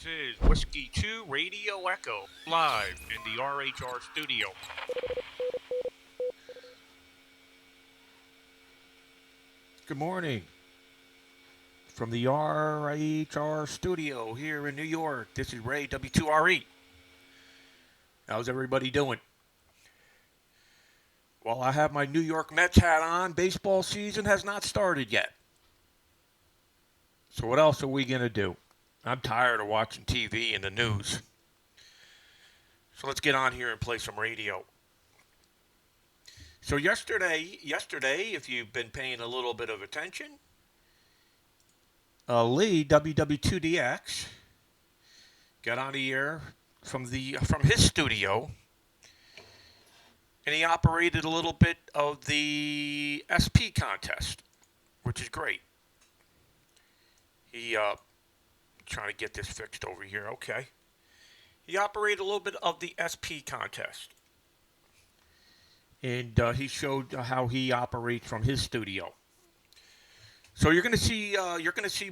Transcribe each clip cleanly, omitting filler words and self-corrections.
This is Whiskey 2 Radio Echo, live in the RHR studio. Good morning from the RHR studio here in New York. This is Ray W2RE. How's everybody doing? Well, I have my New York Mets hat on. Baseball season has not started yet. So what else are we going to do? I'm tired of watching TV and the news. So let's get on here and play some radio. So yesterday, if you've been paying a little bit of attention, Lee W2RE got on the air from his studio, and he operated a little bit of the SP contest, which is great. He trying to get this fixed over here. Okay. He operated a little bit of the SP contest. And he showed how he operates from his studio. So you're going to see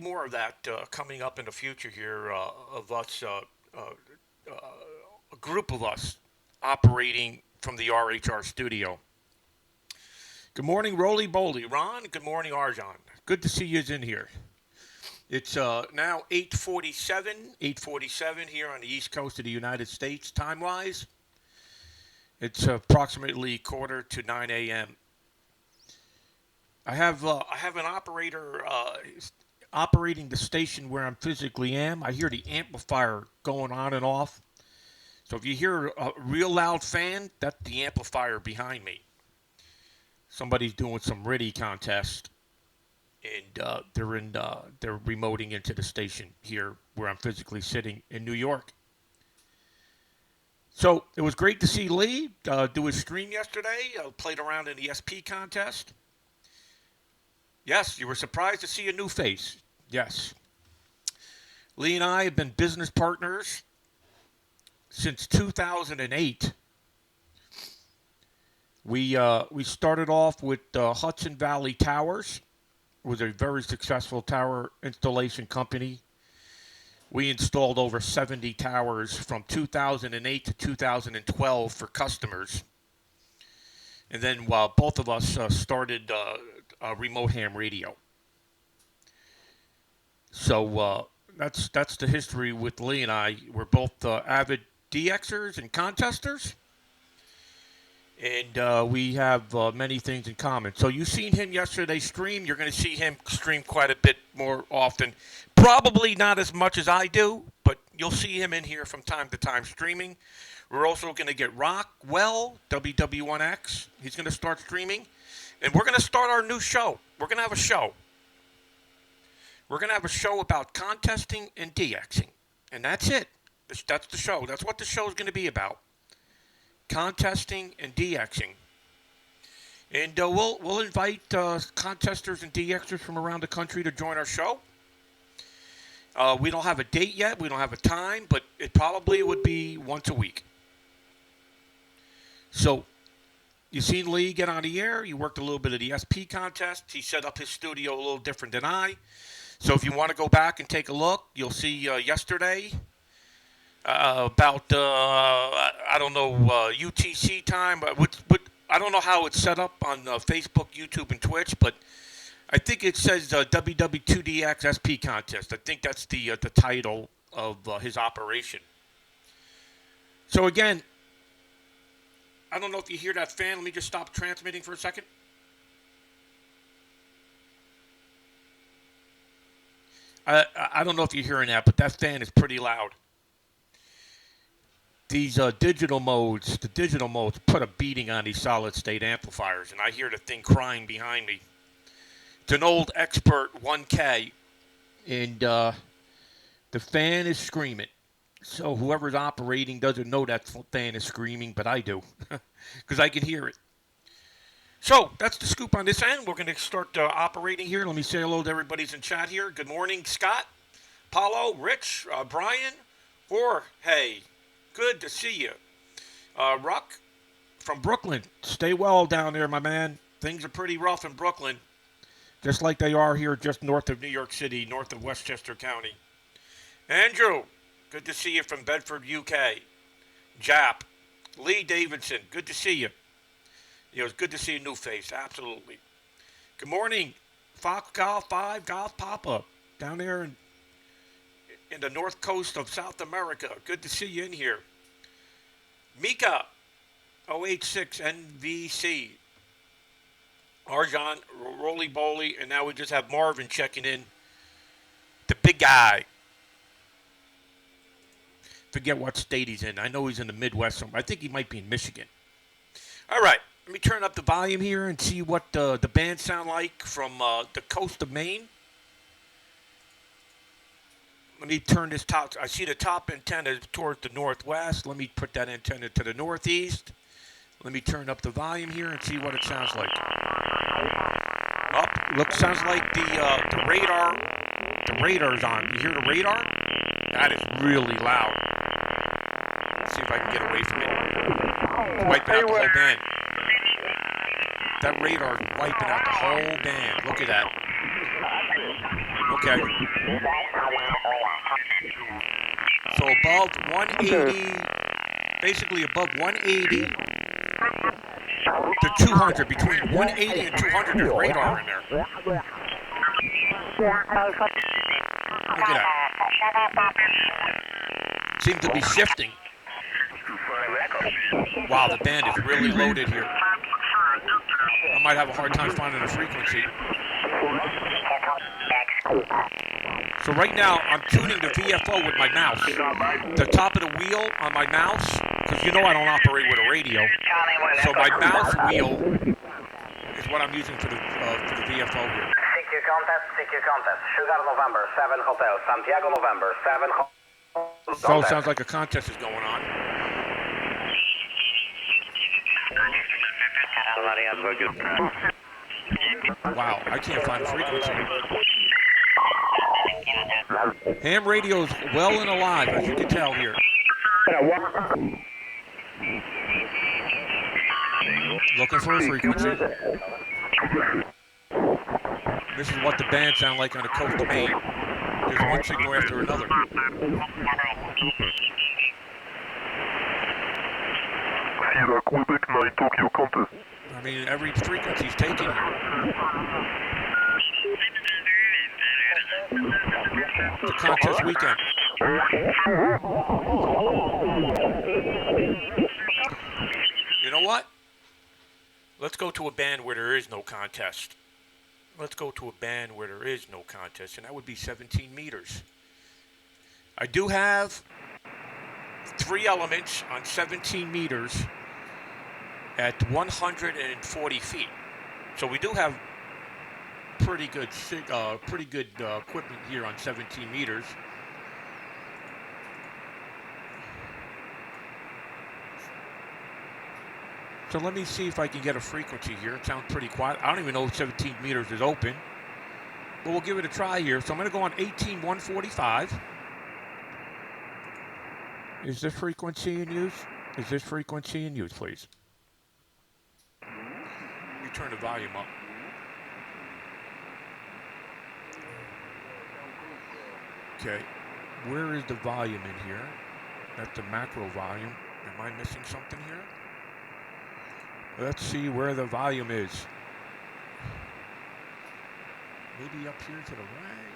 more of that coming up in the future here of us, a group of us operating from the RHR studio. Good morning, Roly Boly. Ron, good morning, Arjan. Good to see you in here. It's now 8:47 here on the East Coast of the United States, time-wise. It's approximately 8:45 a.m. I have an operator operating the station where I'm physically am. I hear the amplifier going on and off. So if you hear a real loud fan, that's the amplifier behind me. Somebody's doing some RIDI contest. And they're remoting into the station here where I'm physically sitting in New York. So it was great to see Lee do his stream yesterday. Played around in the SP contest. Yes, you were surprised to see a new face. Yes. Lee and I have been business partners since 2008. We started off with Hudson Valley Towers. Was a very successful tower installation company. We installed over 70 towers from 2008 to 2012 for customers. And then both of us started remote ham radio. So that's the history with Lee and I. We're both avid DXers and contesters. And we have many things in common. So you've seen him yesterday stream. You're going to see him stream quite a bit more often. Probably not as much as I do, but you'll see him in here from time to time streaming. We're also going to get Rockwell, W2RE. He's going to start streaming. And we're going to start our new show. We're going to have a show. We're going to have a show about contesting and DXing. And that's it. That's the show. That's what the show is going to be about. Contesting and DXing. And we'll invite contesters and DXers from around the country to join our show. We don't have a date yet. We don't have a time, but it probably would be once a week. So you seen Lee get on the air. You worked a little bit of the SP contest. He set up his studio a little different than I. So if you want to go back and take a look, you'll see yesterday about I don't know UTC time. I don't know how it's set up on Facebook, YouTube, and Twitch, but I think it says WW2DX SP contest. I think that's the title of his operation. So again, I don't know if you hear that fan. Let me just stop transmitting for a second. I don't know if you're hearing that, but that fan is pretty loud. These digital modes put a beating on these solid-state amplifiers, and I hear the thing crying behind me. It's an old Expert 1K, and the fan is screaming. So whoever's operating doesn't know that fan is screaming, but I do, because I can hear it. So that's the scoop on this end. We're going to start operating here. Let me say hello to everybody's in chat here. Good morning, Scott, Paulo, Rich, Brian, Jorge. Good to see you. Ruck from Brooklyn. Stay well down there, my man. Things are pretty rough in Brooklyn, just like they are here just north of New York City, north of Westchester County. Andrew, Good to see you from Bedford, UK. Jap. Lee Davidson. Good to see you. It's good to see a new face. Absolutely. Good morning, Fox Golf 5 Golf Papa. Down there in the north coast of South America. Good to see you in here. Mika. 086 NVC. Arjan, Roly Boly, and now we just have Marvin checking in. The big guy. Forget what state he's in. I know he's in the Midwest. I think he might be in Michigan. All right. Let me turn up the volume here and see what the band sound like from the coast of Maine. Let me turn this top. I see the top antenna towards the northwest. Let me put that antenna to the northeast. Let me turn up the volume here and see what it sounds like. Sounds like the radar. The radar's on. You hear the radar? That is really loud. Let's see if I can get away from it. It's wiping out the whole band. That radar is wiping out the whole band. Look at that. Okay. So above 180, basically above 180 to 200, between 180 and 200, there's radar in there. Look at that. Seems to be shifting. Wow, the band is really loaded here. I might have a hard time finding a frequency. So right now, I'm tuning the VFO with my mouse. The top of the wheel on my mouse, because you know I don't operate with a radio. So my mouse wheel is what I'm using for the VFO here. CQ contest. Sugar November, 7 Hotel. Santiago November, 7 Hotel. So it sounds like a contest is going on. Wow, I can't find a frequency. Ham radio's well and alive, as you can tell here. Looking for a frequency. This is what the band sound like on the coast of Maine. There's one signal after another. Quebec 9 Tokyo contest. I mean, every frequency's taken here. It's a contest weekend. You know what? Let's go to a band where there is no contest. Let's go to a band where there is no contest, and that would be 17 meters. I do have 3 elements on 17 meters at 140 feet. So we do have pretty good equipment here on 17 meters. So let me see if I can get a frequency here. It sounds pretty quiet. I don't even know if 17 meters is open. But we'll give it a try here. So I'm going to go on 18145. Is this frequency in use? Is this frequency in use, please? Let me turn the volume up. Okay. Where is the volume in here? That's the macro volume. Am I missing something here? Let's see where the volume is. Maybe up here to the right.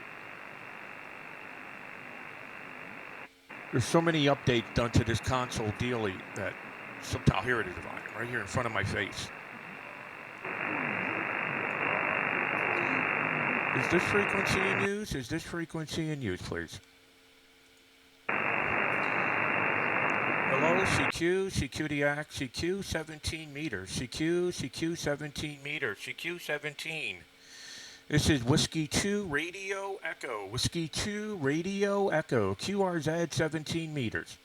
There's so many updates done to this console dealy that sometimes, here it is, the volume, right here in front of my face. Is this frequency in use? Is this frequency in use, please? Hello, CQ, CQDX, CQ 17 meters, CQ 17 meters, CQ 17. This is Whiskey 2 Radio Echo, Whiskey 2 Radio Echo, QRZ 17 meters.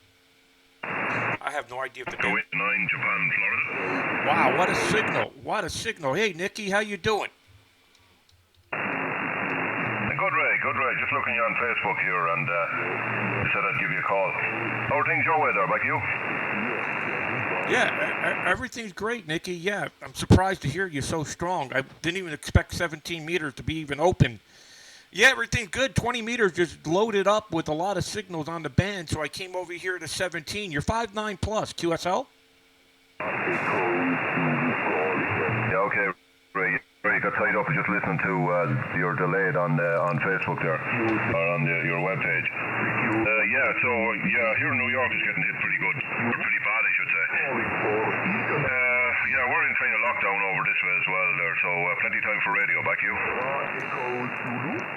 I have no idea if the band... 9 Japan, Florida. Wow, what a signal, what a signal. Hey, Nikki, how you doing? Good, Ray. Just looking on Facebook here and said I'd give you a call. How are things your way there, back you? Yeah, everything's great, Nikki. Yeah, I'm surprised to hear you so strong. I didn't even expect 17 meters to be even open, Yeah, everything good. 20 meters just loaded up with a lot of signals on the band, so I came over here to 17. You're 5'9 plus, QSL? Yeah, okay. Ray, you got tied up just listening to your delayed on Facebook there, or on your webpage. Here in New York is getting hit pretty good, or pretty bad, I should say. We're in kind of lockdown over this way as well there, so plenty of time for radio. Back to you.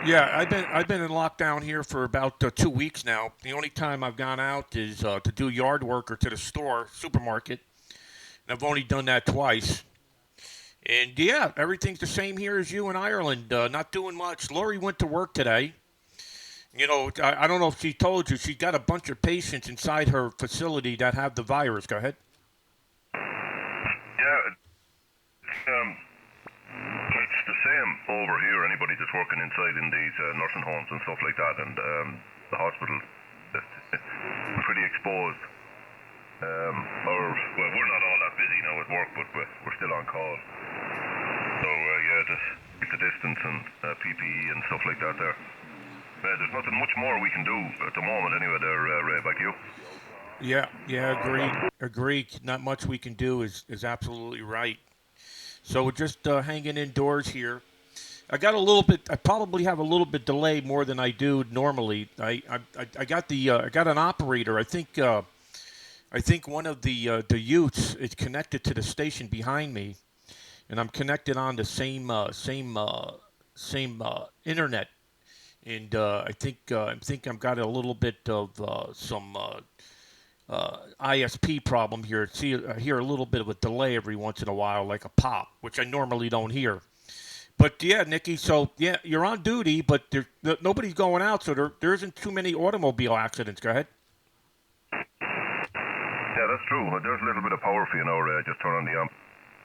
Yeah, I've been in lockdown here for about 2 weeks now. The only time I've gone out is to do yard work or to the supermarket. And I've only done that twice. And yeah, everything's the same here as you in Ireland. Not doing much. Lori went to work today. You know, I don't know if she told you, she's got a bunch of patients inside her facility that have the virus. Go ahead. Yeah, it's the same over here. Anybody that's working inside in these nursing homes and stuff like that, and the hospitals, we're pretty exposed. We're not all that busy now at work, but we're still on call. So just keep the distance and PPE and stuff like that there. There's nothing much more we can do at the moment anyway there, Ray, back to you. Yeah, agreed. Not much we can do is absolutely right. So we're just hanging indoors here. I probably have a little bit delay more than I do normally. I got an operator. I think one of the youths is connected to the station behind me, and I'm connected on the same internet. And I think I've got a little bit of some ISP problem here. I hear a little bit of a delay every once in a while, like a pop, which I normally don't hear. But yeah, Nikki. So yeah, you're on duty, but nobody's going out, so there isn't too many automobile accidents. Go ahead. Yeah, that's true. There's a little bit of power for you now, Ray. Just turn on the amp,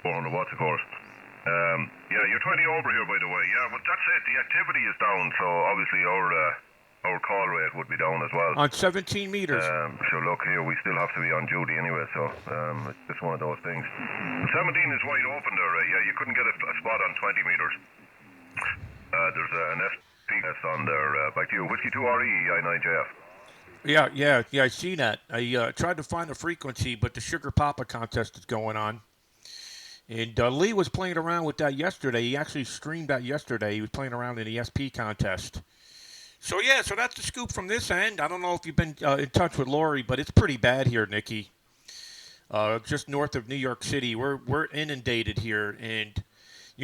400 watts, of course. You're 20 over here, by the way. Yeah, but that's it. The activity is down, so obviously our call rate would be down as well. On 17 meters. So look here, we still have to be on duty anyway, so it's just one of those things. 17 is wide open there, Ray. Yeah, you couldn't get a spot on 20 meters. There's an SPS on there. Back to you. Whiskey 2RE, I9JF. Yeah, I see that. I tried to find a frequency, but the Sugar Papa contest is going on. And Lee was playing around with that yesterday. He actually streamed that yesterday. He was playing around in the SP contest. So that's the scoop from this end. I don't know if you've been in touch with Lori, but it's pretty bad here, Nikki. Just north of New York City. We're inundated here. And,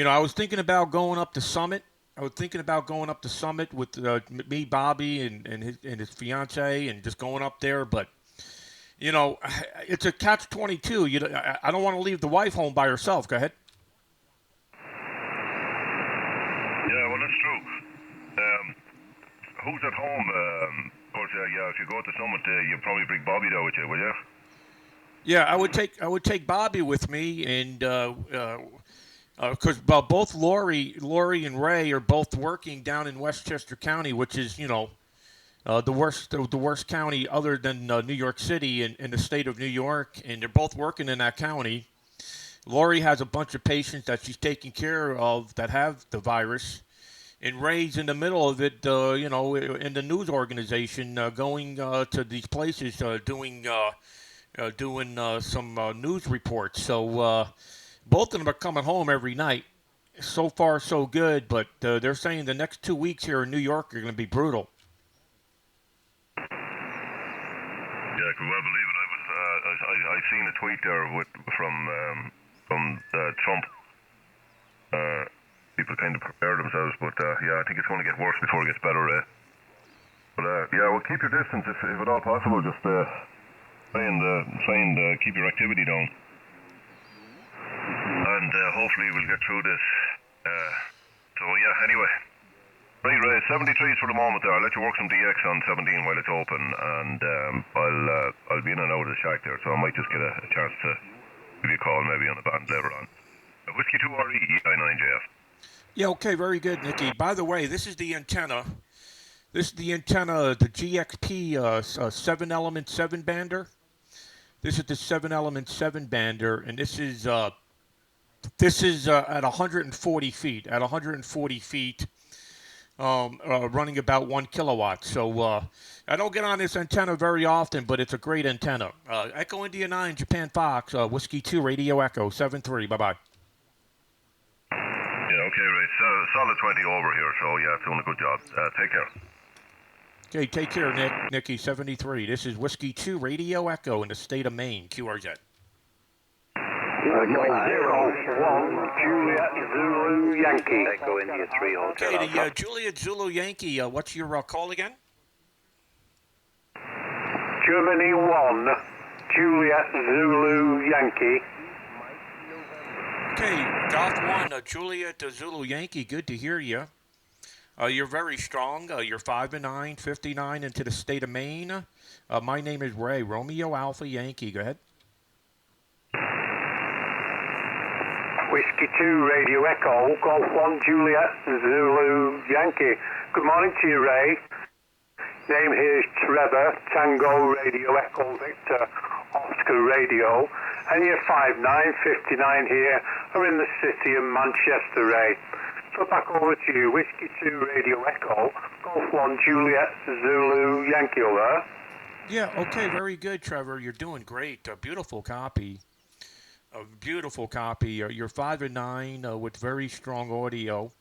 I was thinking about going up to Summit. With me, Bobby, and his fiance, and just going up there. But, it's a catch-22. I don't want to leave the wife home by herself. Go ahead. Yeah, well, that's true. Who's at home? Of course, if you go to Summit, you'll probably bring Bobby there with you, will you? Yeah, I would take Bobby with me, and because both Lori and Ray are both working down in Westchester County, which is the worst county other than New York City in the state of New York, and they're both working in that county. Lori has a bunch of patients that she's taking care of that have the virus, and Ray's in the middle of it, in the news organization, going to these places, doing some news reports. So both of them are coming home every night. So far, so good, but they're saying the next 2 weeks here in New York are going to be brutal. Yeah, I could well believe it. I seen a tweet there from Trump. People kind of prepare themselves, but I think it's going to get worse before it gets better. But well, keep your distance if at all possible. Just try and keep your activity down, and hopefully we'll get through this. Anyway. Right, Ray, 73s for the moment there. I'll let you work some DX on 17 while it's open, and I'll be in and out of the shack there, so I might just get a chance to give you a call maybe on the band later on. Whiskey 2RE, I9JF. Yeah, okay, very good, Nikki. By the way, this is the antenna. The GXP 7-element 7-bander. This is the 7-element 7-bander, and this is at 140 feet. At 140 feet, running about 1 kilowatt. So I don't get on this antenna very often, but it's a great antenna. Echo India 9, Japan Fox, Whiskey 2, Radio Echo 73. Bye-bye. Yeah, okay, Ray. Solid 20 over here, so yeah, doing a good job. Take care. Okay, take care, Nick. Nicky 73. This is Whiskey 2, Radio Echo in the state of Maine, QRZ. Echo 01, Juliet Zulu Yankee. Echo India 3 Hotel. Okay, the Juliet Zulu Yankee, what's your call again? Germany 1, Juliet Zulu Yankee. Okay, Golf 1, Juliet Zulu Yankee, good to hear you. You're very strong. You're 5'9", 59 into the state of Maine. My name is Ray, Romeo Alpha Yankee. Go ahead. Whiskey 2, Radio Echo, Golf 1, Juliet Zulu Yankee. Good morning to you, Ray. Name here is Trevor, Tango Radio Echo Victor, Oscar Radio. And you're 5'9", 59 here, are in the city of Manchester, Ray. So back over to you, Whiskey 2, Radio Echo, Golf 1, Juliet Zulu Yankee, over. Yeah, okay, very good, Trevor. You're doing great. A beautiful copy. A beautiful copy. You're 5'9" with very strong audio.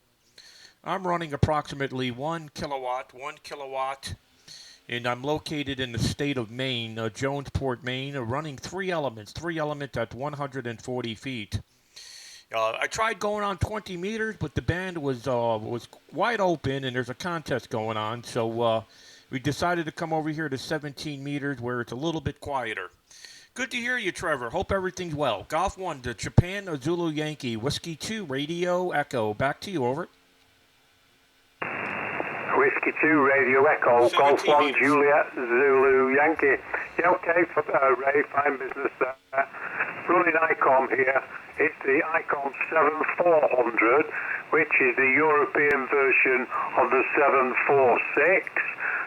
I'm running approximately 1 kilowatt, and I'm located in the state of Maine, Jonesport, Maine, running three elements at 140 feet. I tried going on 20 meters, but the band was wide open, and there's a contest going on, so we decided to come over here to 17 meters where it's a little bit quieter. Good to hear you, Trevor. Hope everything's well. Golf 1, the Japan Zulu Yankee, Whiskey 2, Radio Echo. Back to you, over. Whiskey 2, Radio Echo, Golf 1, meters. Juliet Zulu Yankee. Yeah, okay, for Ray, fine business there. Running ICOM here. It's the ICOM 7400, which is the European version of the 746.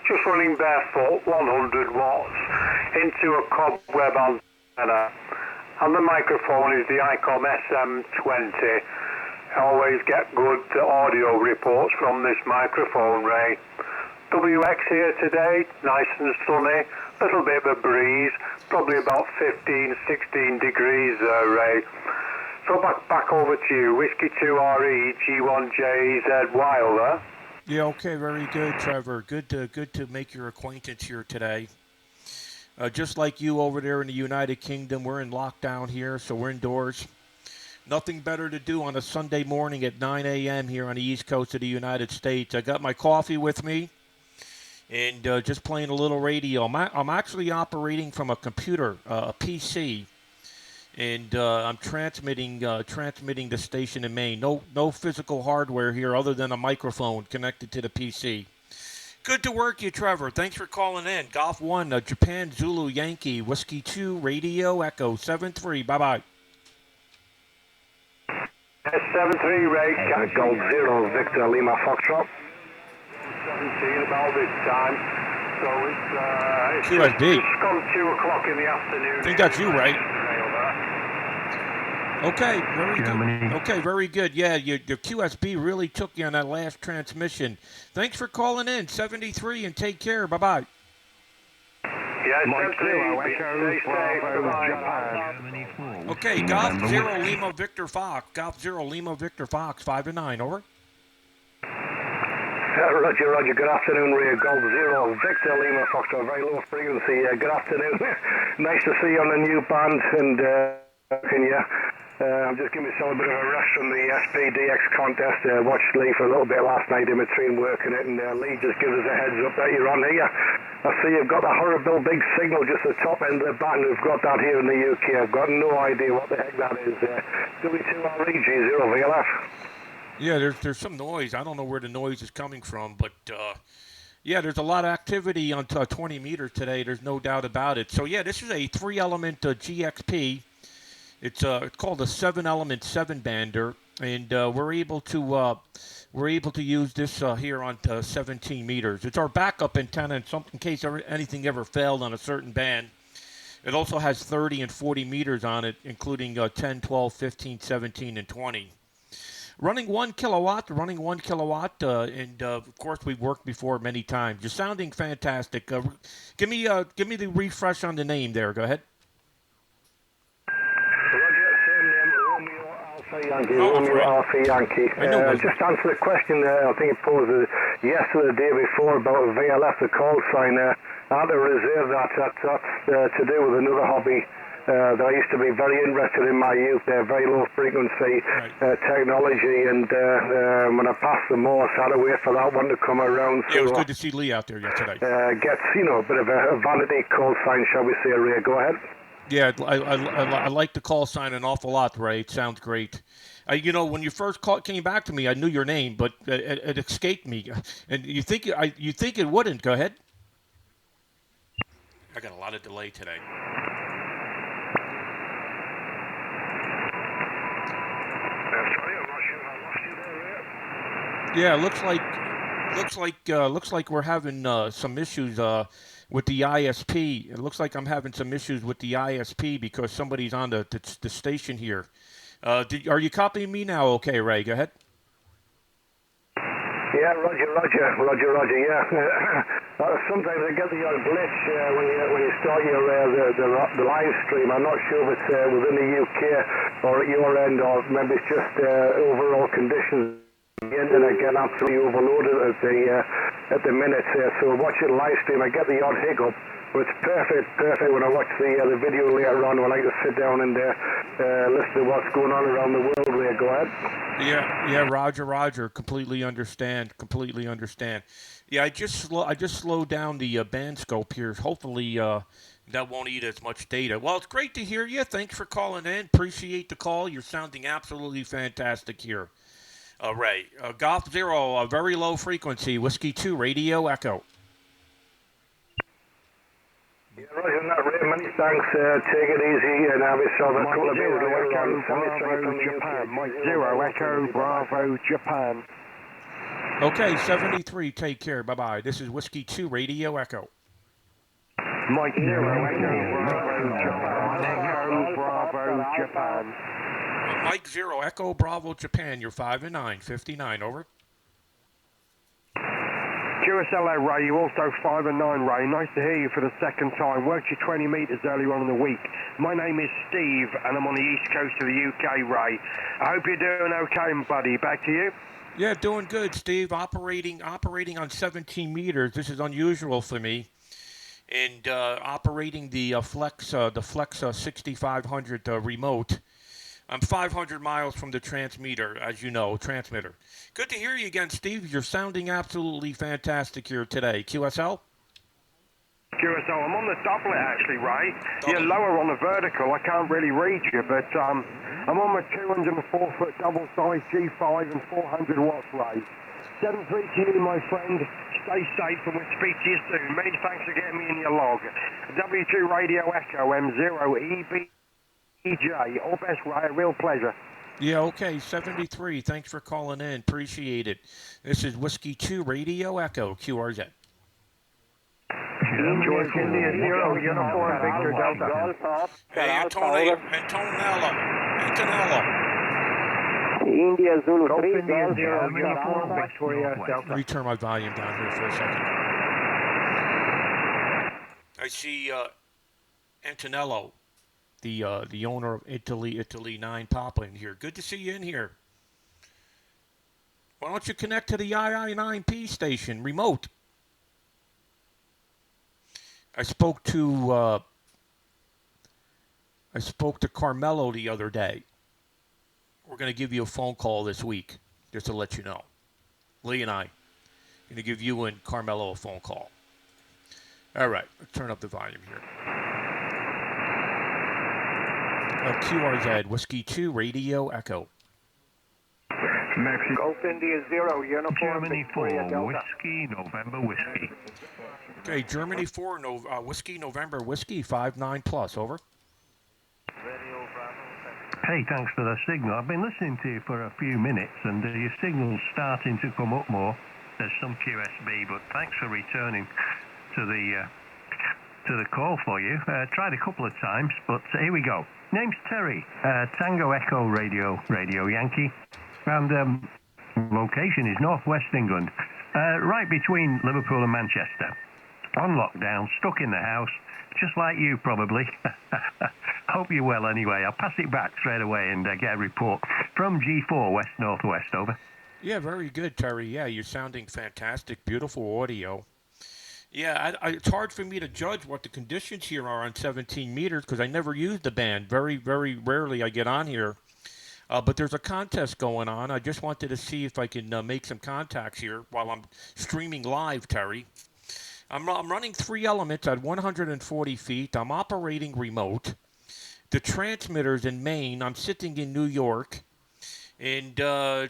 Just running barefoot, 100 watts, into a cobweb antenna. And the microphone is the ICOM SM20. Always get good audio reports from this microphone, Ray. WX here today, nice and sunny, little bit of a breeze, probably about 15, 16 degrees there, Ray. So back over to you, Whiskey 2RE, G1JZ Wilder. Yeah, okay, very good, Trevor. Good to make your acquaintance here today. Just like you over there in the United Kingdom, we're in lockdown here, so we're indoors. Nothing better to do on a Sunday morning at 9 a.m. here on the East Coast of the United States. I got my coffee with me and just playing a little radio. I'm actually operating from a computer, a PC, and I'm transmitting the station in Maine. No physical hardware here other than a microphone connected to the PC. Good to work you, Trevor. Thanks for calling in. Golf 1, Japan Zulu Yankee, Whiskey 2, Radio Echo 73. Bye-bye. S73 Ray, Gold 0, Victor Lima Foxtrot. 17 about this time. So it's QSB. It's gone 2 o'clock in the afternoon. I think that's you, right? Okay, very good. Okay, very good. Yeah, your QSB really took you on that last transmission. Thanks for calling in, 73, and take care. Bye-bye. Yeah, 73. Stay safe. Bye-bye. Okay, Golf 0 Lima Victor Fox. Golf 0 Lima Victor Fox, 5-9, over. Roger. Good afternoon, Ray. Gold 0, Victor Lima Foxtrot, very low frequency. Good afternoon. Nice to see you on the new band, and I'm just giving myself a bit of a rest from the SPDX contest. Watched Lee for a little bit last night in between working it, and Lee just gives us a heads up that you're on here. I see you've got the horrible big signal just at the top end of the band. We've got that here in the UK. I've got no idea what the heck that is. W2RE G0 VLF. Yeah, there's some noise. I don't know where the noise is coming from, but yeah, there's a lot of activity on 20 meters today. There's no doubt about it. So yeah, this is a 3-element GXP. It's called a 7-element 7-bander, and we're able to use this here on 17 meters. It's our backup antenna in case anything ever failed on a certain band. It also has 30 and 40 meters on it, including 10, 12, 15, 17, and 20. Running 1 kilowatt, and of course we've worked before many times. You're sounding fantastic. Give me the refresh on the name there. Go ahead. Roger, same name, Romeo Alpha Yankee. Oh, that's Romeo right. Alpha Yankee. I know those. Just answer the question I think it posed yesterday, the day before, about VLF, the call sign. I had to reserve that. That's to do with another hobby that I used to be very interested in my youth. Very low frequency technology, and when I passed the Morse, I had to wait for that one to come around. Yeah, it was good to see Lee out there yesterday. Gets, a bit of a vanity call sign, shall we say, Ray. Go ahead. Yeah, I like the call sign an awful lot, Ray. It sounds great. When you first came back to me, I knew your name, but it escaped me. And you think it wouldn't? Go ahead. I got a lot of delay today. Sorry, I lost you there, Ray. Yeah, looks like we're having some issues with the ISP. It looks like I'm having some issues with the ISP because somebody's on the station here. Are you copying me now? Okay, Ray, go ahead. Yeah, Roger. Yeah. Sometimes I get the odd glitch when you start your the live stream. I'm not sure if it's within the UK or at your end, or maybe it's just overall conditions. The internet get absolutely overloaded at the minute. So watching live stream, I get the odd hiccup. But it's perfect when I watch the video later on. I like to sit down and listen to what's going on around the world. There, go ahead. Yeah, Roger. Completely understand. Yeah, I just slowed down the band scope here. Hopefully that won't eat as much data. Well, it's great to hear you. Thanks for calling in. Appreciate the call. You're sounding absolutely fantastic here. Ray, Golf Zero, very low frequency, Whiskey 2, Radio Echo. Yeah, Roger, that, Ray, many thanks. Take it easy and have yourself a couple of days later on. Bravo, Japan. Mike Zero, Echo, Bravo, Japan. Okay, 73, take care. Bye-bye. This is Whiskey 2, Radio Echo. Mike Zero, Echo, Bravo, Japan. Echo, Bravo, Japan. Mike Zero, Echo, Bravo, Japan. You're 5 and 9, 59, over. QSLO, Ray, you also 5 and 9, Ray. Nice to hear you for the second time. Worked your 20 metres earlier on in the week. My name is Steve, and I'm on the east coast of the UK, Ray. I hope you're doing okay, buddy. Back to you. Yeah, doing good, Steve. Operating on 17 meters. This is unusual for me. And operating the Flex 6500 remote. I'm 500 miles from the transmitter, as you know, transmitter. Good to hear you again, Steve. You're sounding absolutely fantastic here today. QSL? QSL, I'm on the doublet actually, Ray. You're lower on the vertical. I can't really read you, but I'm on my 204-foot double-size G5 and 400 watts, Ray. 7-3 to you, my friend. Stay safe and we'll speak to you soon. Many thanks for getting me in your log. W2 Radio Echo M0EB. EJ, all best, Ray. A real pleasure. Yeah, okay, 73. Thanks for calling in. Appreciate it. This is Whiskey 2 Radio Echo, QRZ. George India 0, Uniform Victor Delta. Hey, Antonello. India Zulu 3, India 0, Uniform Victoria Delta. Let me turn my volume down here for a second. I see Antonello. The owner of Italy 9 Papa in here. Good to see you in here. Why don't you connect to the II9P station remote? I spoke to Carmelo the other day. We're going to give you a phone call this week, just to let you know. Lee and I are going to give you and Carmelo a phone call. All right, let's turn up the volume here. QRZ, Whiskey 2, Radio Echo. Mexico. Golf India 0, Uniform Germany 4, Victoria Delta. Whiskey, November Whiskey. Okay, Germany 4, Whiskey, November Whiskey, 5-9 plus, over. Hey, thanks for the signal. I've been listening to you for a few minutes, and your signal's starting to come up more. There's some QSB, but thanks for returning to the call for you. Tried a couple of times, but here we go. Name's Terry. Tango Echo Radio Yankee. And location is northwest England, right between Liverpool and Manchester. On lockdown, stuck in the house, just like you probably. Hope you're well anyway. I'll pass it back straight away and get a report from G4 West Northwest, over. Yeah, very good, Terry. Yeah, you're sounding fantastic. Beautiful audio. Yeah, it's hard for me to judge what the conditions here are on 17 meters because I never use the band. Very, very rarely I get on here. But there's a contest going on. I just wanted to see if I can make some contacts here while I'm streaming live, Terry. I'm running 3 elements at 140 feet. I'm operating remote. The transmitter's in Maine. I'm sitting in New York. And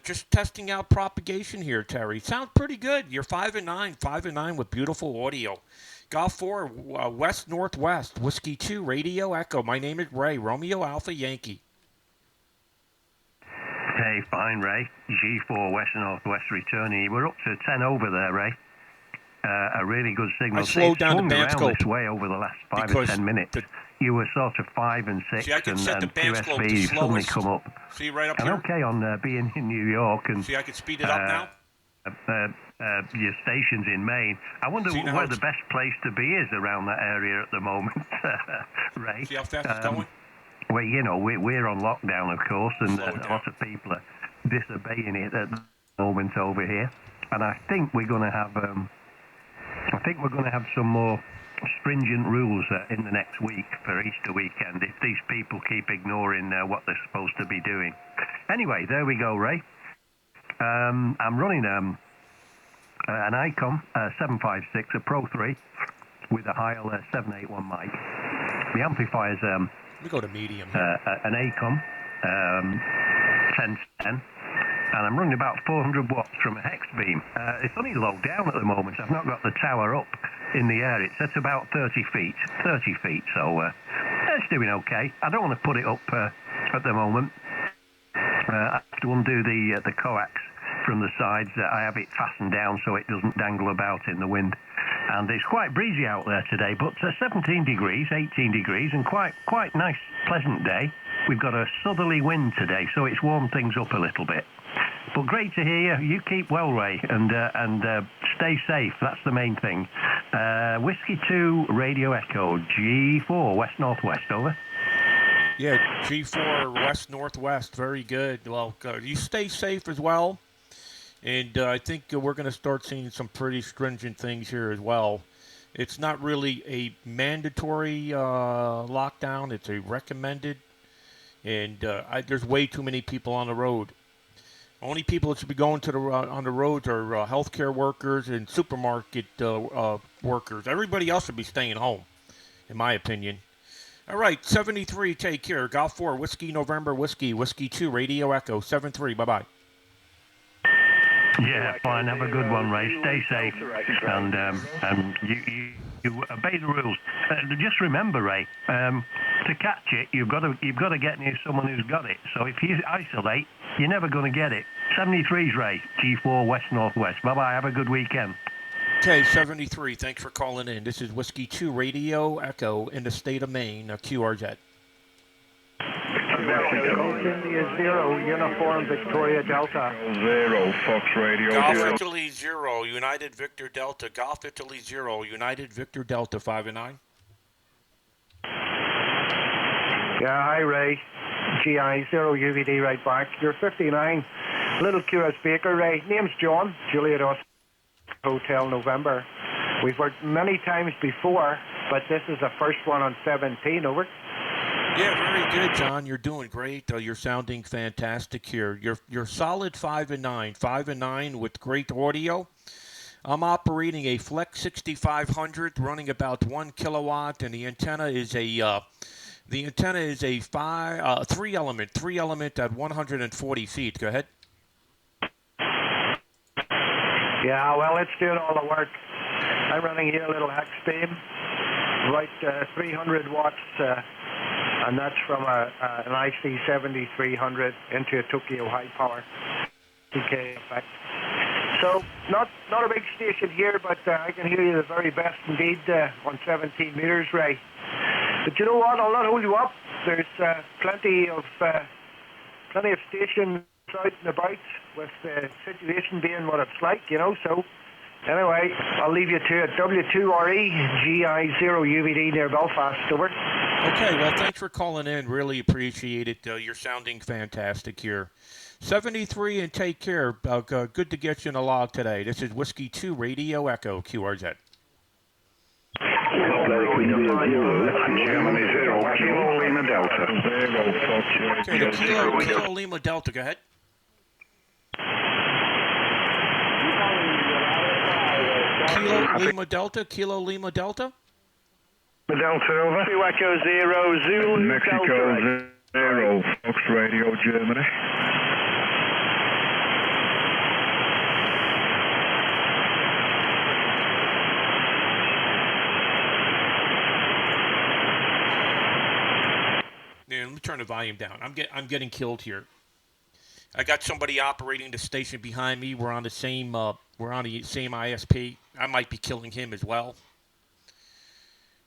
just testing out propagation here, Terry. Sounds pretty good. You're 5 and 9 with beautiful audio. Golf 4, West Northwest, Whiskey 2, Radio Echo. My name is Ray, Romeo Alpha Yankee. Hey, fine, Ray. G4 West Northwest returning. We're up to 10 over there, Ray. A really good signal. I slowed down the band scope this way over the last 5 or 10 minutes. You were sort of 5 and 6, see, I can set the band scope to QSB suddenly slowest. come up. See right up and here? Okay on being in New York. And see, I can speed it up now? Your station's in Maine. I wonder where the best place to be is around that area at the moment, Ray. See how fast it's going? Well, you know, we're on lockdown, of course, and a lot of people are disobeying it at the moment over here. And I think we're going to have, some more stringent rules in the next week for Easter weekend if these people keep ignoring what they're supposed to be doing. Anyway, there we go, Ray. I'm running an ICOM 756, a Pro 3, with a Heil 781 mic. The amplifier's Let me go to medium. an ACOM 1010, and I'm running about 400 watts from a hex beam. It's only low down at the moment. I've not got the tower up in the air. It's at about 30 feet, so it's doing okay. I don't want to put it up at the moment. I have to undo the coax from the sides. I have it fastened down so it doesn't dangle about in the wind. And it's quite breezy out there today, but 17 degrees, 18 degrees, and quite nice, pleasant day. We've got a southerly wind today, so it's warmed things up a little bit. But great to hear you. You keep well, Ray, and stay safe. That's the main thing. Whiskey 2, Radio Echo, G4, West Northwest, over. Yeah, G4, West Northwest, very good. Well, you stay safe as well. And I think we're going to start seeing some pretty stringent things here as well. It's not really a mandatory lockdown. It's a recommended. And there's way too many people on the road. Only people that should be going to on the roads are healthcare workers and supermarket workers. Everybody else should be staying home, in my opinion. All right, 73, take care. Golf 4, Whiskey November, Whiskey 2, Radio Echo, 73, bye-bye. Yeah, fine. Have a good one, Ray. Stay safe, and you obey the rules. Just remember, Ray, to catch it, you've got to get near someone who's got it. So if you isolate, you're never going to get it. 73's Ray, G4 West Northwest. Bye bye. Have a good weekend. Okay, 73. Thanks for calling in. This is Whiskey 2 Radio Echo in the state of Maine, QRZ. India 0, Uniform Victoria Delta. 0, Fox Radio. Golf Italy 0, United Victor Delta. Golf Italy 0, United Victor Delta, 5 and 9. Yeah, hi Ray. GI 0, UVD right back. You're 59. Little QS Baker, Ray. Name's John. Juliet Hotel November. We've worked many times before, but this is the first one on 17, over. Yeah, very good, John. You're doing great. You're sounding fantastic here. You're solid 5 and 9. 5 and 9 with great audio. I'm operating a Flex 6500, running about 1 kilowatt, and the antenna is a 3 element at 140 feet. Go ahead. Yeah, well, it's doing all the work. I'm running here a little hex beam, right 300 watts, and that's from an IC 7300 into a Tokyo high power PK effect. So not a big station here, but I can hear you the very best indeed on 17 meters, Ray. But you know what? I'll not hold you up. There's plenty of stations out and about with the situation being what it's like, so anyway, I'll leave you to it. W2RE, GI0UVD near Belfast, over. Okay, well, thanks for calling in. Really appreciate it. You're sounding fantastic here. 73 and take care. Good to get you in the log today. This is Whiskey 2 Radio Echo QRZ. Germany 0, Kilo Lima Delta. Okay, the Kilo Lima Delta, go ahead. Kilo Lima Delta. Delta over. 2 Echo 0, Zulu Mexico Delta. 0, Fox Radio Germany. Yeah, let me turn the volume down. I'm getting killed here. I got somebody operating the station behind me. We're on the same ISP. I might be killing him as well.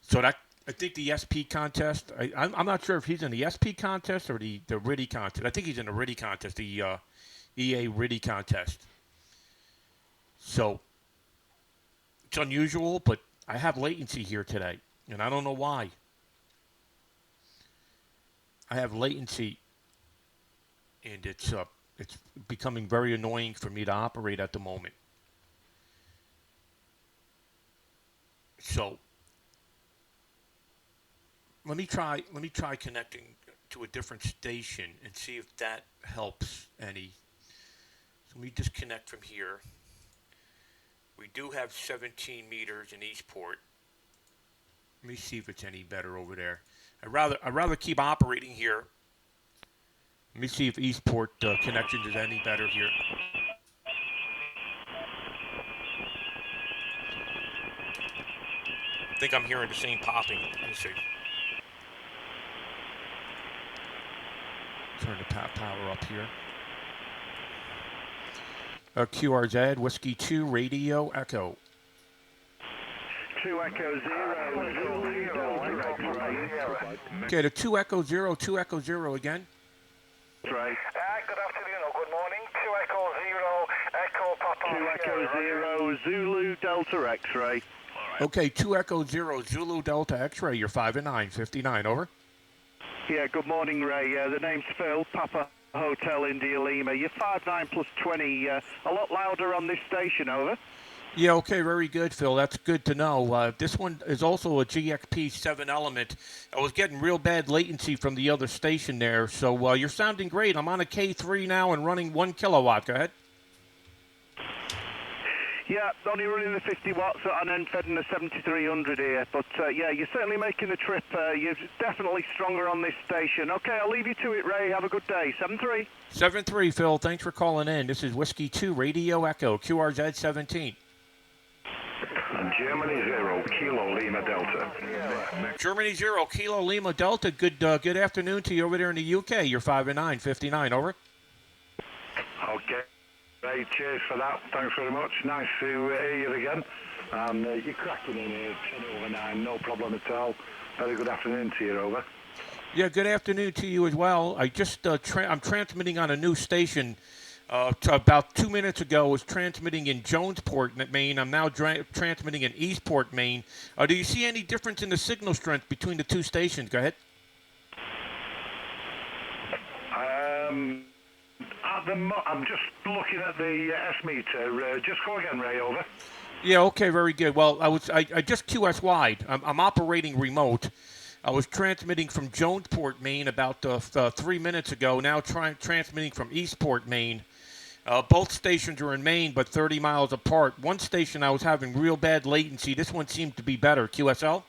So I think the SP contest. I'm not sure if he's in the SP contest or the RIDI contest. I think he's in the RIDI contest, the EA RIDI contest. So it's unusual, but I have latency here today, and I don't know why. I have latency, and it's becoming very annoying for me to operate at the moment. So let me try connecting to a different station and see if that helps any. So let me disconnect from here. We do have 17 meters in Eastport. Let me see if it's any better over there. I'd rather keep operating here. Let me see if Eastport connection is any better here. I think I'm hearing the same popping. Let me see. Turn the power up here. QRZ, Whiskey 2, Radio Echo. 2 Echo 0, Okay, the 2 Echo 0, 2 Echo 0 again. Right. Good afternoon or good morning. 2 Echo 0, Echo Papa. 2 Echo 0, Zulu Delta X-ray. Okay, 2 Echo 0, Zulu Delta X-ray. You're 5 and 9, 59, over. Yeah, good morning, Ray. The name's Phil, Papa Hotel India Lima. You're 59 plus 20, a lot louder on this station, over. Yeah, okay, very good, Phil. That's good to know. This one is also a GXP 7 element. I was getting real bad latency from the other station there, so you're sounding great. I'm on a K3 now and running 1 kilowatt. Go ahead. Yeah, only running the 50 watts and then feeding the 7300 here. But yeah, you're certainly making the trip. You're definitely stronger on this station. Okay, I'll leave you to it, Ray. Have a good day. 7-3. 7-3, Phil. Thanks for calling in. This is Whiskey 2 Radio Echo, QRZ 17. Germany 0, Kilo Lima Delta. Germany 0, Kilo Lima Delta. Good afternoon to you over there in the UK. You're 5 and 9, 59, over. Okay. Ray, cheers for that. Thanks very much. Nice to hear you again. And you're cracking in here, 10 over 9, no problem at all. Very good afternoon to you, over. Yeah, good afternoon to you as well. I just I'm transmitting on a new station. About 2 minutes ago, I was transmitting in Jonesport, Maine. I'm now transmitting in Eastport, Maine. Do you see any difference in the signal strength between the two stations? Go ahead. I'm just looking at the S-meter. Just go again, Ray, over. Yeah, okay, very good. Well, I just QS wide. I'm operating remote. I was transmitting from Jonesport, Maine about 3 minutes ago. Now transmitting from Eastport, Maine. Both stations are in Maine, but 30 miles apart. One station I was having real bad latency. This one seemed to be better. QSL?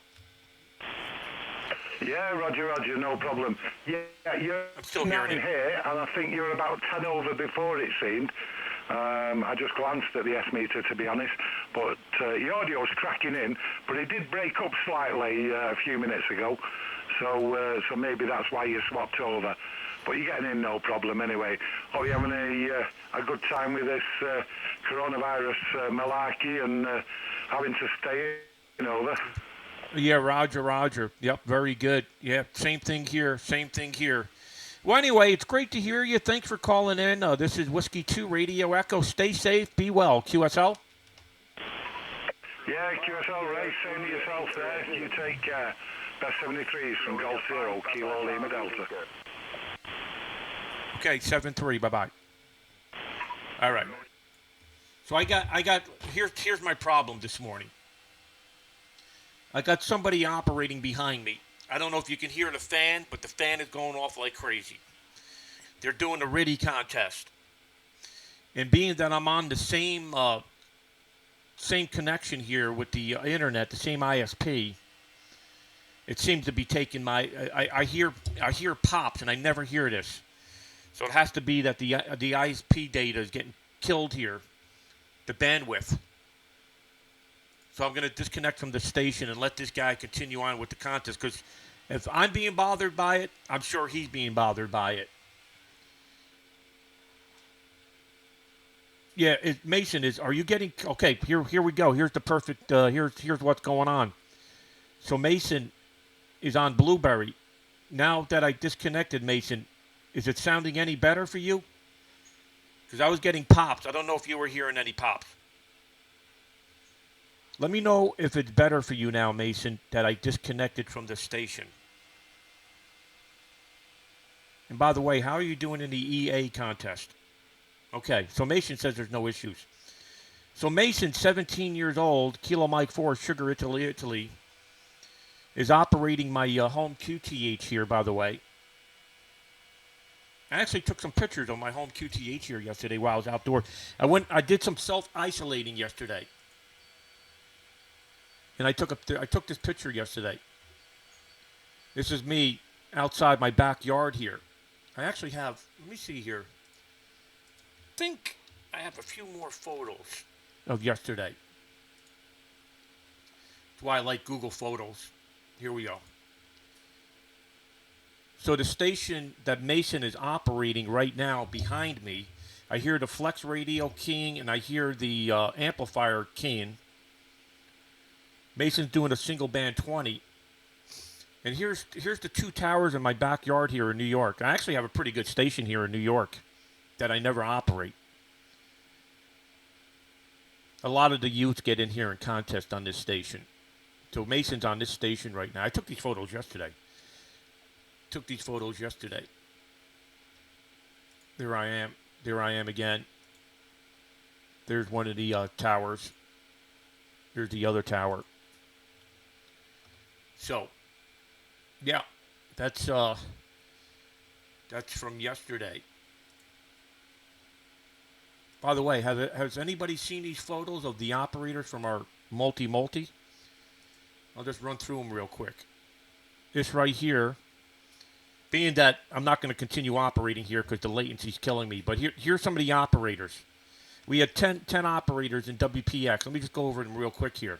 Yeah, Roger, no problem. Yeah, you're I'm still hearing it. Here, and I think you're about 10 over before it seemed. I just glanced at the S-meter, to be honest, but the audio's cracking in, but it did break up slightly a few minutes ago, so maybe that's why you swapped over. But you're getting in no problem anyway. Hope you're having a good time with this coronavirus malarkey and having to stay in, over. Yeah, Roger. Yep, very good. Yeah, same thing here. Well, anyway, it's great to hear you. Thanks for calling in. This is Whiskey 2 Radio Echo. Stay safe. Be well. QSL? Yeah, QSL, Ray, same to yourself there. You take best 73s from Golf Zero, Kilo Lima Delta. Okay, 7-3. Bye-bye. All right. So here's my problem this morning. I got somebody operating behind me. I don't know if you can hear the fan, but the fan is going off like crazy. They're doing the RIDI contest. And being that I'm on the same connection here with the internet, the same ISP, it seems to be taking my... I hear pops, and I never hear this. So it has to be that the ISP data is getting killed here, the bandwidth. So I'm going to disconnect from the station and let this guy continue on with the contest, because if I'm being bothered by it, I'm sure he's being bothered by it. Yeah, Mason is. Are you getting okay? Here we go. Here's the perfect. Here's what's going on. So Mason is on Blueberry. Now that I disconnected Mason, is it sounding any better for you? Because I was getting pops. I don't know if you were hearing any pops. Let me know if it's better for you now, Mason, that I disconnected from the station. And by the way, how are you doing in the EA contest? Okay, so Mason says there's no issues. So Mason, 17 years old, Kilo Mike 4, Sugar Italy, is operating my home QTH here, by the way. I actually took some pictures of my home QTH here yesterday while I was outdoors. I did some self-isolating yesterday. And I took this picture yesterday. This is me outside my backyard here. I actually have, let me see here. I think I have a few more photos of yesterday. That's why I like Google Photos. Here we go. So the station that Mason is operating right now behind me, I hear the flex radio keying and I hear the amplifier keying. Mason's doing a single band 20. And here's the two towers in my backyard here in New York. I actually have a pretty good station here in New York that I never operate. A lot of the youth get in here and contest on this station. So Mason's on this station right now. I took these photos yesterday. There I am. There I am again. There's one of the towers. There's the other tower. So, yeah, that's from yesterday. By the way, has anybody seen these photos of the operators from our multi-multi? I'll just run through them real quick. This right here, being that I'm not going to continue operating here because the latency's killing me, but here's some of the operators. We had 10 operators in WPX. Let me just go over them real quick here.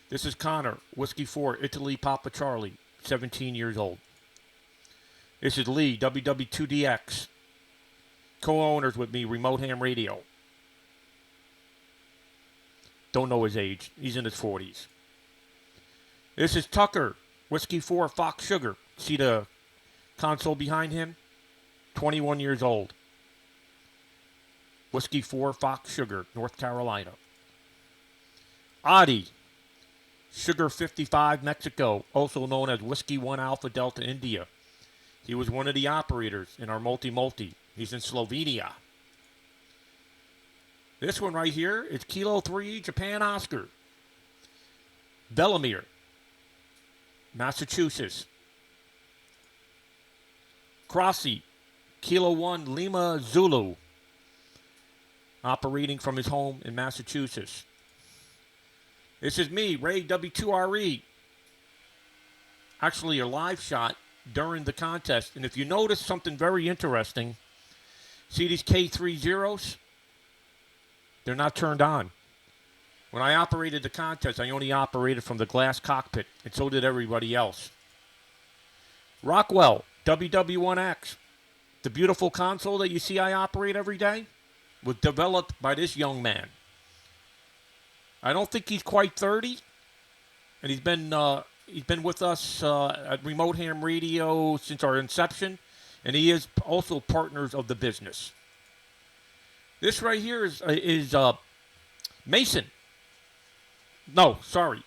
This is Connor, Whiskey 4, Italy, Papa Charlie, 17 years old. This is Lee, WW2DX, co-owners with me, Remote Ham Radio. Don't know his age. He's in his 40s. This is Tucker, Whiskey 4, Fox Sugar. See the console behind him? 21 years old. Whiskey 4, Fox Sugar, North Carolina. Adi, Sugar 55, Mexico, also known as Whiskey 1 Alpha Delta, India. He was one of the operators in our multi-multi. He's in Slovenia. This one right here is Kilo 3, Japan Oscar. Bellemere, Massachusetts. Crossy, Kilo 1, Lima Zulu, operating from his home in Massachusetts. This is me, Ray W2RE. Actually, a live shot during the contest. And if you notice something very interesting, see these K30s? They're not turned on. When I operated the contest, I only operated from the glass cockpit, and so did everybody else. Rockwell, WW1X. The beautiful console that you see I operate every day was developed by this young man. I don't think he's quite 30, and he's been with us at Remote Ham Radio since our inception. and he is also partners of the business. This right here is Mason. No, sorry.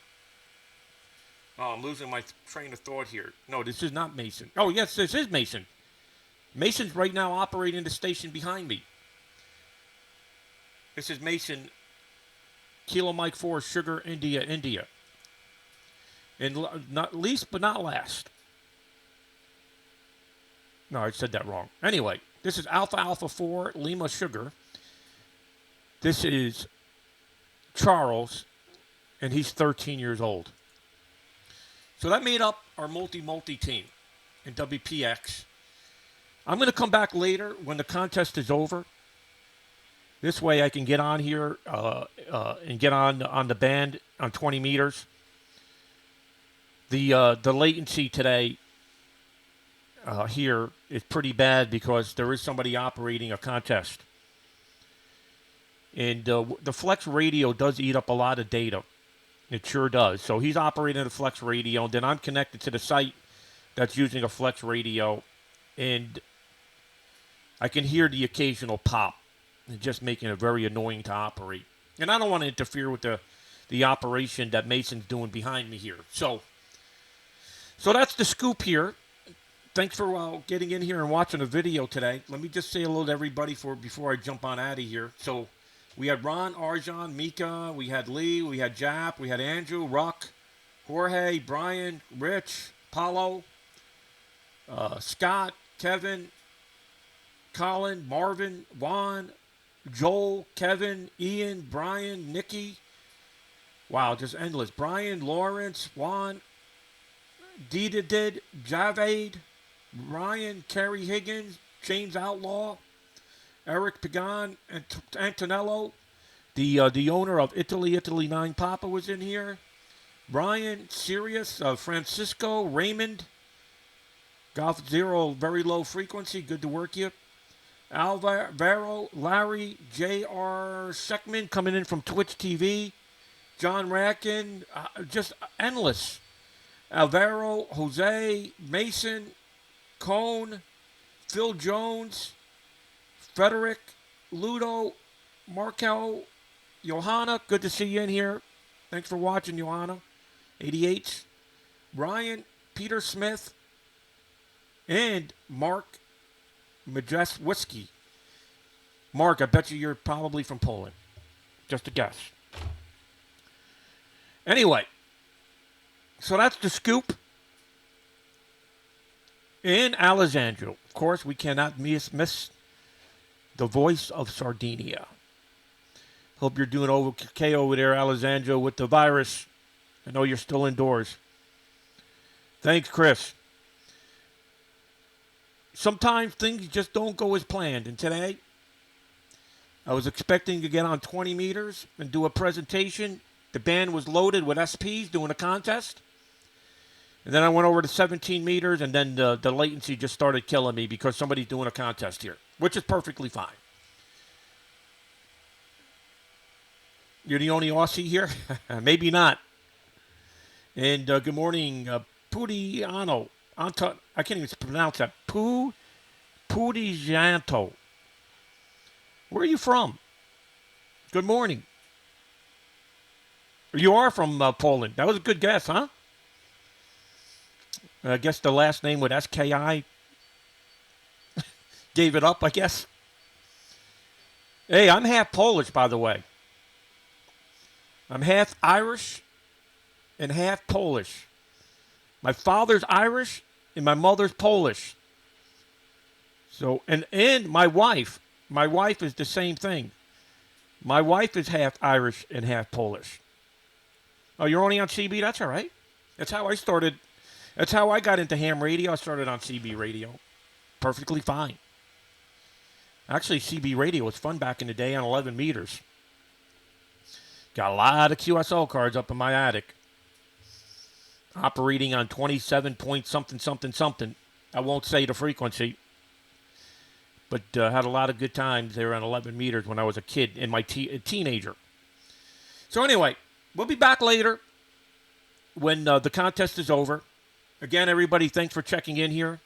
Oh, I'm losing my train of thought here. No, this is not Mason. Oh, yes, this is Mason. Mason's right now operating the station behind me. This is Mason, Kilo Mike 4, Sugar, India, India. And not least but not last. No, I said that wrong. Anyway, this is Alpha Alpha 4, Lima Sugar. This is Charles, and he's 13 years old. So that made up our multi team in WPX. I'm going to come back later when the contest is over. This way I can get on here and get on the band on 20 meters. The latency today here is pretty bad because there is somebody operating a contest. And the Flex radio does eat up a lot of data. It sure does. So he's operating a Flex radio, and then I'm connected to the site that's using a Flex radio, and I can hear the occasional pop, and just making it very annoying to operate. And I don't want to interfere with the operation that Mason's doing behind me here. So that's the scoop here. Thanks for getting in here and watching the video today. Let me just say hello to everybody before I jump on out of here. So we had Ron, Arjan, Mika, we had Lee, we had Jap, we had Andrew, Ruck, Jorge, Brian, Rich, Paulo, Scott, Kevin, Colin, Marvin, Juan, Joel, Kevin, Ian, Brian, Nikki. Wow, just endless. Brian, Lawrence, Juan, Dida did, Javed, Ryan, Kerry Higgins, James Outlaw, Eric Pagan, and Antonello. The owner of Italy 9 Papa was in here. Brian, Sirius, Francisco, Raymond, Golf Zero, very low frequency, good to work you. Alvaro, Larry, J.R. Sheckman coming in from Twitch TV. John Rackin, just endless. Alvaro, Jose, Mason, Cone, Phil Jones, Frederick, Ludo, Markel, Johanna, good to see you in here. Thanks for watching, Johanna. 88. Ryan, Peter Smith, and Mark Majes Whiskey. Mark, I bet you're probably from Poland. Just a guess. Anyway, so that's the scoop. In Alessandro, of course, we cannot miss the voice of Sardinia. Hope you're doing okay over there, Alessandro, with the virus. I know you're still indoors. Thanks, Chris. Sometimes things just don't go as planned. And today, I was expecting to get on 20 meters and do a presentation. The band was loaded with SPs doing a contest. And then I went over to 17 meters, and then the latency just started killing me because somebody's doing a contest here, which is perfectly fine. You're the only Aussie here? Maybe not. And good morning, Pudiano. I can't even pronounce that. Pudijanto. Where are you from? Good morning. You are from Poland. That was a good guess, huh? I guess the last name with SKI gave it up, I guess. Hey, I'm half Polish, by the way. I'm half Irish and half Polish. My father's Irish and my mother's Polish. So, and my wife is the same thing. My wife is half Irish and half Polish. Oh, you're only on CB? That's all right. That's how I started. That's how I got into ham radio. I started on CB radio. Perfectly fine. Actually, CB radio was fun back in the day on 11 meters. Got a lot of QSL cards up in my attic. Operating on 27 point something. I won't say the frequency. But had a lot of good times there on 11 meters when I was a kid and my teenager. So anyway, we'll be back later when the contest is over. Again, everybody, thanks for checking in here.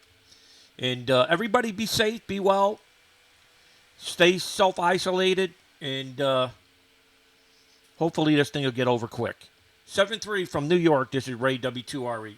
And everybody be safe, be well, stay self-isolated, and hopefully this thing will get over quick. 7-3 from New York, this is Ray W2RE.